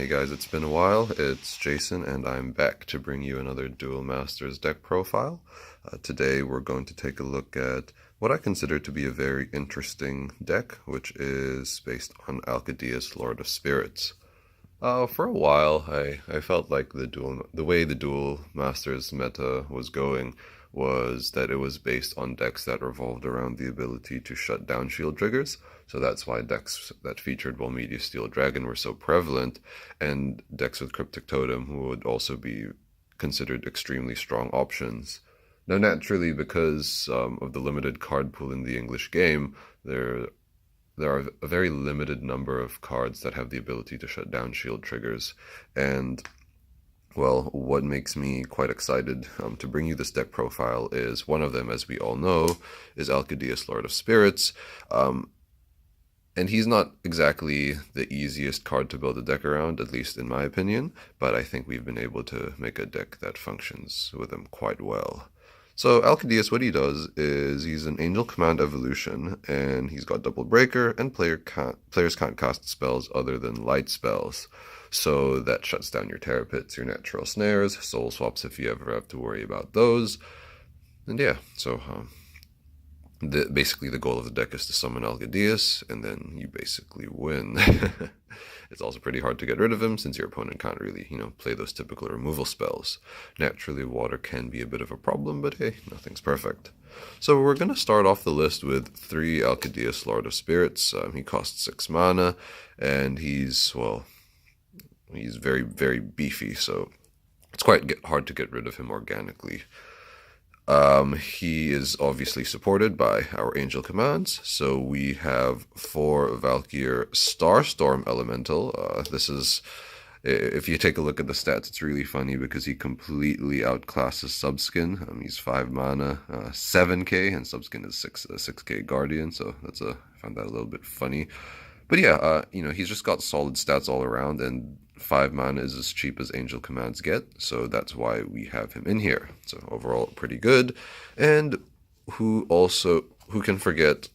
Hey guys, it's been a while. It's Jason, and I'm back to bring you another Duel Masters deck profile. Today we're going to take a look at what I consider to be a very interesting deck, which is based on Alcadeias, Lord of Spirits. For a while, I felt like the way the Duel Masters meta was going was that it was based on decks that revolved around the ability to shut down shield triggers. So that's why decks that featured Volmedia Steel Dragon were so prevalent, and decks with Cryptic Totem would also be considered extremely strong options. Now, naturally, because of the limited card pool in the English game, there are a very limited number of cards that have the ability to shut down shield triggers. And, well, what makes me quite excited to bring you this deck profile is one of them, as we all know, is Alcadeias, Lord of Spirits. And he's not exactly the easiest card to build a deck around, at least in my opinion, but I think we've been able to make a deck that functions with him quite well. So Alcadeias, what he does is he's an Angel Command evolution, and he's got Double Breaker, and players can't cast spells other than light spells. So that shuts down your Terror Pits, your Natural Snares, Soul Swaps if you ever have to worry about those. And yeah, so basically the goal of the deck is to summon Alcadeias, and then you basically win. It's also pretty hard to get rid of him, since your opponent can't really, play those typical removal spells. Naturally, water can be a bit of a problem, but hey, nothing's perfect. So we're going to start off the list with 3 Alcadeias, Lord of Spirits. He costs 6 mana, and he's very, very beefy, so it's quite hard to get rid of him organically. He is obviously supported by our Angel Commands, so we have 4 Valkyer Starstorm Elemental. This is, if you take a look at the stats, it's really funny because he completely outclasses Subskin. He's 5 mana, 7k, and Subskin is 6k Guardian, so I found that a little bit funny. But yeah, he's just got solid stats all around, and 5 mana is as cheap as Angel Commands get, so that's why we have him in here. So overall, pretty good. And who can forget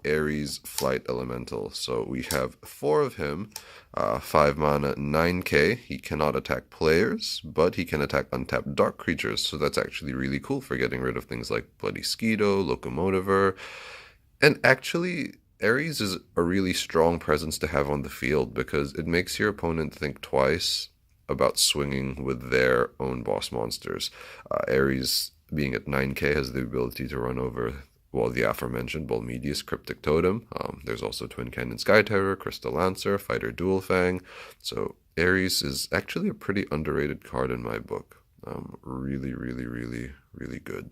Aeris Flight Elemental? So we have 4 of him, 5 mana, 9k. He cannot attack players, but he can attack untapped dark creatures, so that's actually really cool for getting rid of things like Bloody Skeeto, Locomotiver, and actually Aeris is a really strong presence to have on the field because it makes your opponent think twice about swinging with their own boss monsters. Aeris, being at 9k, has the ability to run over, well, the aforementioned Volmedia's Cryptic Totem. There's also Twin Cannon Sky Terror, Crystal Lancer, Fighter Dual Fang. So Aeris is actually a pretty underrated card in my book. Really, really, really, really good.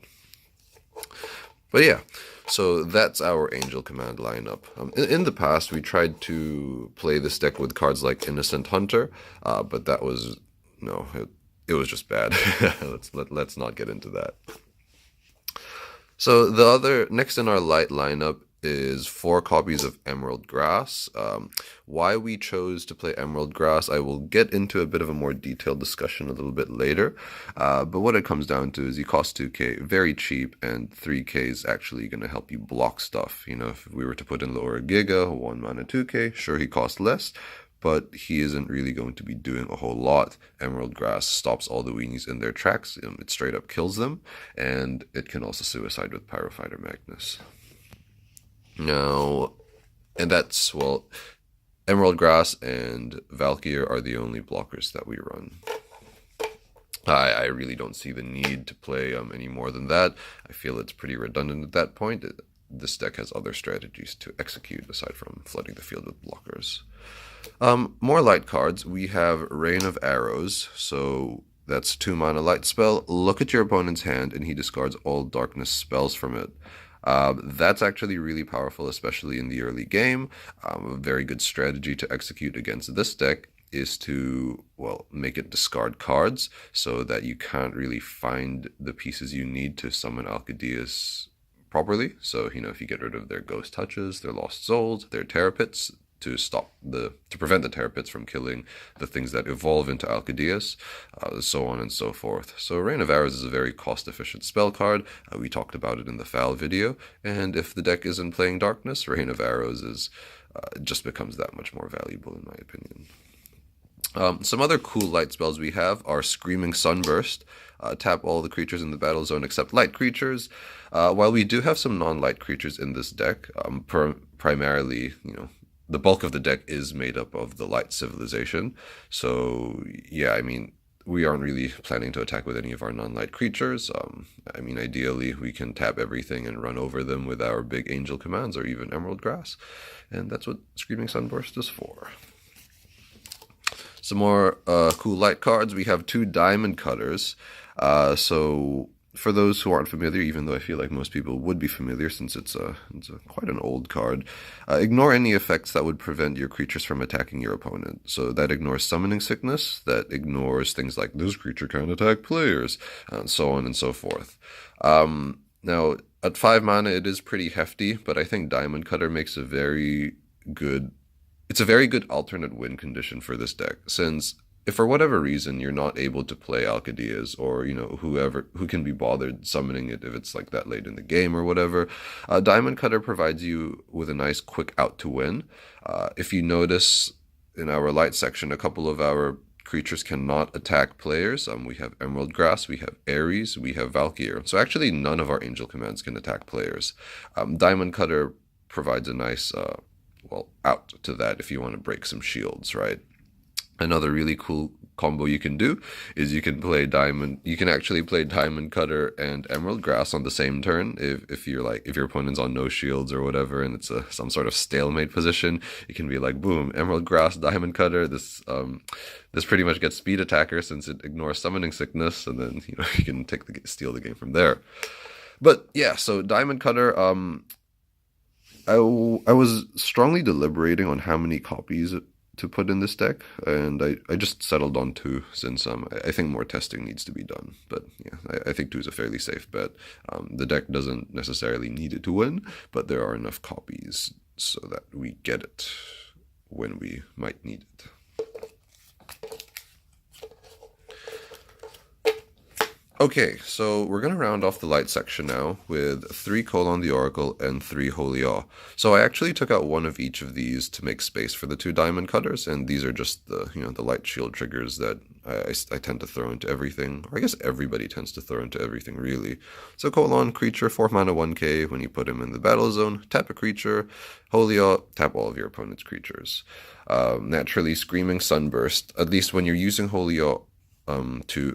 But yeah, so that's our Angel Command lineup. In the past, we tried to play this deck with cards like Innocent Hunter, but that was, it was just bad. Let's not get into that. So next in our light lineup is 4 copies of Emerald Grass. Why we chose to play Emerald Grass, I will get into a bit of a more detailed discussion a little bit later. But what it comes down to is he costs 2k, very cheap, and 3k is actually going to help you block stuff. If we were to put in Lower Giga, 1 mana 2k, sure, he costs less, but he isn't really going to be doing a whole lot. Emerald Grass stops all the weenies in their tracks. It straight up kills them, and it can also suicide with Pyrofighter Magnus. Now, and that's, well, Emerald Grass and Valkyer are the only blockers that we run. I really don't see the need to play any more than that. I feel it's pretty redundant at that point. This deck has other strategies to execute aside from flooding the field with blockers. More light cards. We have Rain of Arrows, so that's 2 mana light spell. Look at your opponent's hand and he discards all darkness spells from it. That's actually really powerful, especially in the early game. A very good strategy to execute against this deck is to, well, make it discard cards so that you can't really find the pieces you need to summon Alcadeias properly. So, if you get rid of their Ghost Touches, their Lost Souls, their Terror Pits, to prevent the Terror Pits from killing the things that evolve into Alcadeias, so on and so forth. So Rain of Arrows is a very cost-efficient spell card. We talked about it in the Foul video, and if the deck isn't playing Darkness, Rain of Arrows just becomes that much more valuable in my opinion. Some other cool light spells we have are Screaming Sunburst. Tap all the creatures in the battle zone except light creatures. While we do have some non-light creatures in this deck, primarily, the bulk of the deck is made up of the light civilization. So, yeah, I mean, we aren't really planning to attack with any of our non-light creatures. I mean, ideally, we can tap everything and run over them with our big angel commands or even Emerald Grass. And that's what Screaming Sunburst is for. Some more cool light cards. We have 2 Diamond Cutters. So for those who aren't familiar, even though I feel like most people would be familiar since it's quite an old card, ignore any effects that would prevent your creatures from attacking your opponent. So that ignores Summoning Sickness, that ignores things like this creature can't attack players, and so on and so forth. Now, at 5 mana, it is pretty hefty, but I think Diamond Cutter makes a very good... It's a very good alternate win condition for this deck, since if for whatever reason you're not able to play Alcadeias or, who can be bothered summoning it if it's like that late in the game or whatever, Diamond Cutter provides you with a nice quick out to win. If you notice in our light section, a couple of our creatures cannot attack players. We have Emerald Grass, we have Aeris, we have Valkyer. So actually none of our angel commands can attack players. Diamond Cutter provides a nice... out to that if you want to break some shields, right? Another really cool combo you can do is you can actually play Diamond Cutter and Emerald Grass on the same turn. If your opponent's on no shields or whatever, and it's some sort of stalemate position, you can be like, boom, Emerald Grass, Diamond Cutter. This pretty much gets speed attacker since it ignores Summoning Sickness, and then you can steal the game from there. But yeah, so Diamond Cutter. I was strongly deliberating on how many copies to put in this deck, and I just settled on 2 since I think more testing needs to be done. But yeah, I think 2 is a fairly safe bet. The deck doesn't necessarily need it to win, but there are enough copies so that we get it when we might need it. Okay, so we're going to round off the light section now with 3 Kolon the Oracle and 3 Holy Awe. So I actually took out one of each of these to make space for the 2 Diamond Cutters, and these are just the light shield triggers that I tend to throw into everything, or I guess everybody tends to throw into everything, really. So Kolon, creature, 4 mana 1k, when you put him in the battle zone, tap a creature. Holy Awe, tap all of your opponent's creatures. Naturally, Screaming Sunburst, at least when you're using Holy Awe,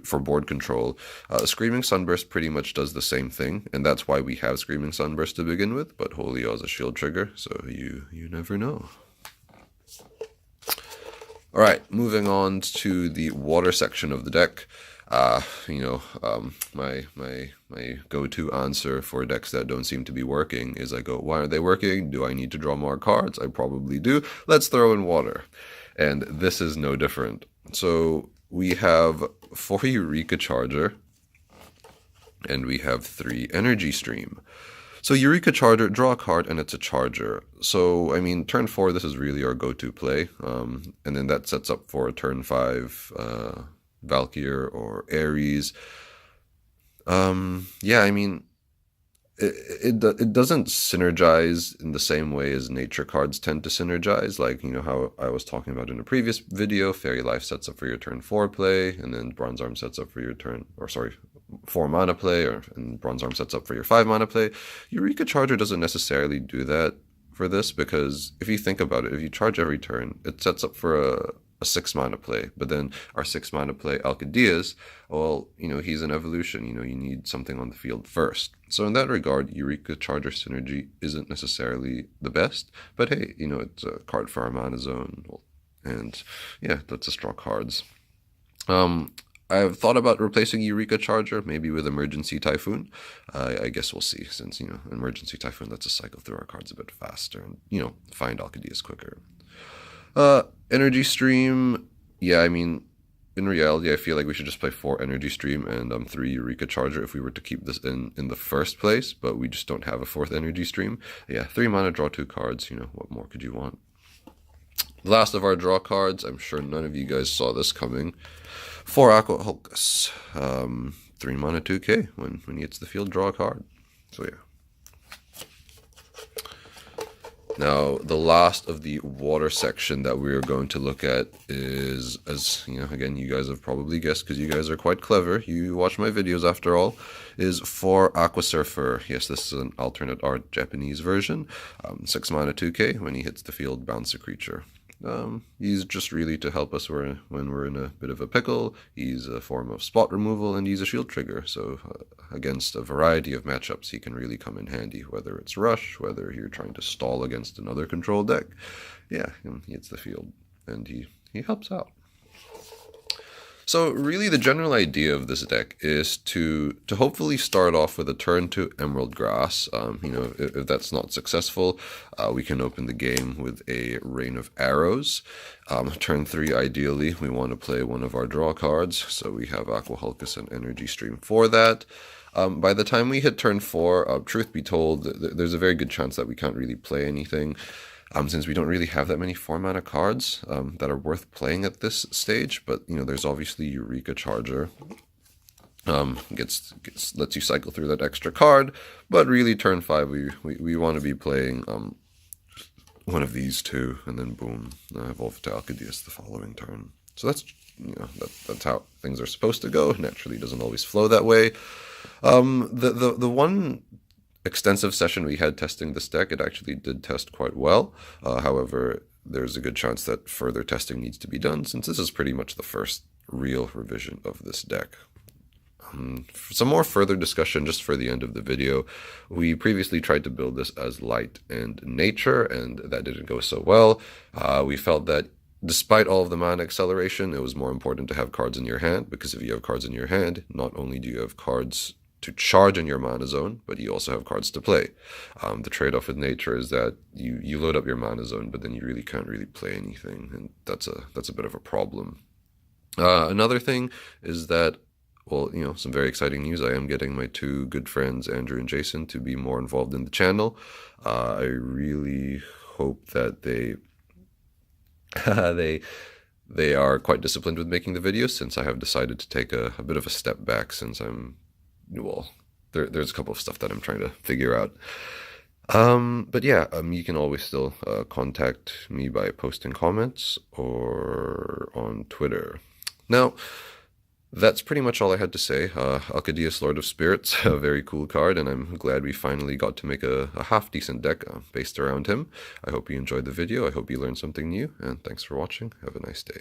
for board control, Screaming Sunburst pretty much does the same thing, and that's why we have Screaming Sunburst to begin with, but Holy Awe is a shield trigger, so you never know. Alright, moving on to the water section of the deck. My go-to answer for decks that don't seem to be working is I go, why aren't they working? Do I need to draw more cards? I probably do. Let's throw in water. And this is no different. So we have 4 Eureka Charger, and we have 3 Energy Stream. So Eureka Charger, draw a card, and it's a Charger. So, I mean, turn 4, this is really our go-to play. And then that sets up for a turn 5 Valkyer or Aeris. Yeah, I mean, it doesn't synergize in the same way as nature cards tend to synergize, like, how I was talking about in a previous video. Fairy Life sets up for your turn 4 play, and then Bronze Arm sets up for your 4 mana play, and Bronze Arm sets up for your 5 mana play. Eureka Charger doesn't necessarily do that for this, because if you think about it, if you charge every turn, it sets up for a 6 mana play, but then our 6 mana play, Alcadeias, well, he's an evolution, you need something on the field first. So in that regard, Eureka Charger synergy isn't necessarily the best, but hey, it's a card for our mana zone, and yeah, that's just draw cards. I've thought about replacing Eureka Charger, maybe with Emergency Typhoon. I guess we'll see, since, Emergency Typhoon lets us cycle through our cards a bit faster and, find Alcadeias quicker. Energy Stream, yeah, I mean, in reality, I feel like we should just play 4 Energy Stream and 3 Eureka Charger if we were to keep this in the first place, but we just don't have a 4th Energy Stream. Yeah, 3 mana, draw 2 cards, what more could you want? The last of our draw cards, I'm sure none of you guys saw this coming. 4 Aqua Hulcus, 3 mana 2k, when he hits the field, draw a card. So yeah. Now, the last of the water section that we are going to look at is, as you know, again, you guys have probably guessed because you guys are quite clever. You watch my videos after all, is for Aqua Surfer. Yes, this is an alternate art Japanese version. 6 mana 2k. When he hits the field, bounce a creature. He's just really to help us when we're in a bit of a pickle. He's a form of spot removal, and he's a shield trigger. So against a variety of matchups, he can really come in handy, whether it's rush, whether you're trying to stall against another control deck. Yeah, he hits the field, and he helps out. So really the general idea of this deck is to hopefully start off with a turn to Emerald Grass. If that's not successful, we can open the game with a Rain of Arrows. Turn 3, ideally, we want to play one of our draw cards, so we have Aqua Hulcus and Energy Stream for that. By the time we hit turn 4, truth be told, there's a very good chance that we can't really play anything. Since we don't really have that many 4-mana cards that are worth playing at this stage, but there's obviously Eureka Charger. Lets you cycle through that extra card, but really turn 5 we want to be playing one of these two, and then boom, evolve to Alcadeias the following turn. So that's that's how things are supposed to go. Naturally, it doesn't always flow that way. The one extensive session we had testing this deck, it actually did test quite well. However, there's a good chance that further testing needs to be done, since this is pretty much the first real revision of this deck. For some more further discussion just for the end of the video, we previously tried to build this as light and nature, and that didn't go so well. We felt that despite all of the mana acceleration, it was more important to have cards in your hand, because if you have cards in your hand, not only do you have cards to charge in your mana zone, but you also have cards to play. The trade-off with nature is that you load up your mana zone, but then you really can't really play anything, and that's a bit of a problem. Another thing is that, well, some very exciting news. I am getting my 2 good friends, Andrew and Jason, to be more involved in the channel. I really hope that they they are quite disciplined with making the videos, since I have decided to take a bit of a step back, since there's a couple of stuff that I'm trying to figure out. But yeah, you can always still contact me by posting comments or on Twitter. Now, that's pretty much all I had to say. Alcadeias, Lord of Spirits, a very cool card, and I'm glad we finally got to make a half-decent deck based around him. I hope you enjoyed the video. I hope you learned something new, and thanks for watching. Have a nice day.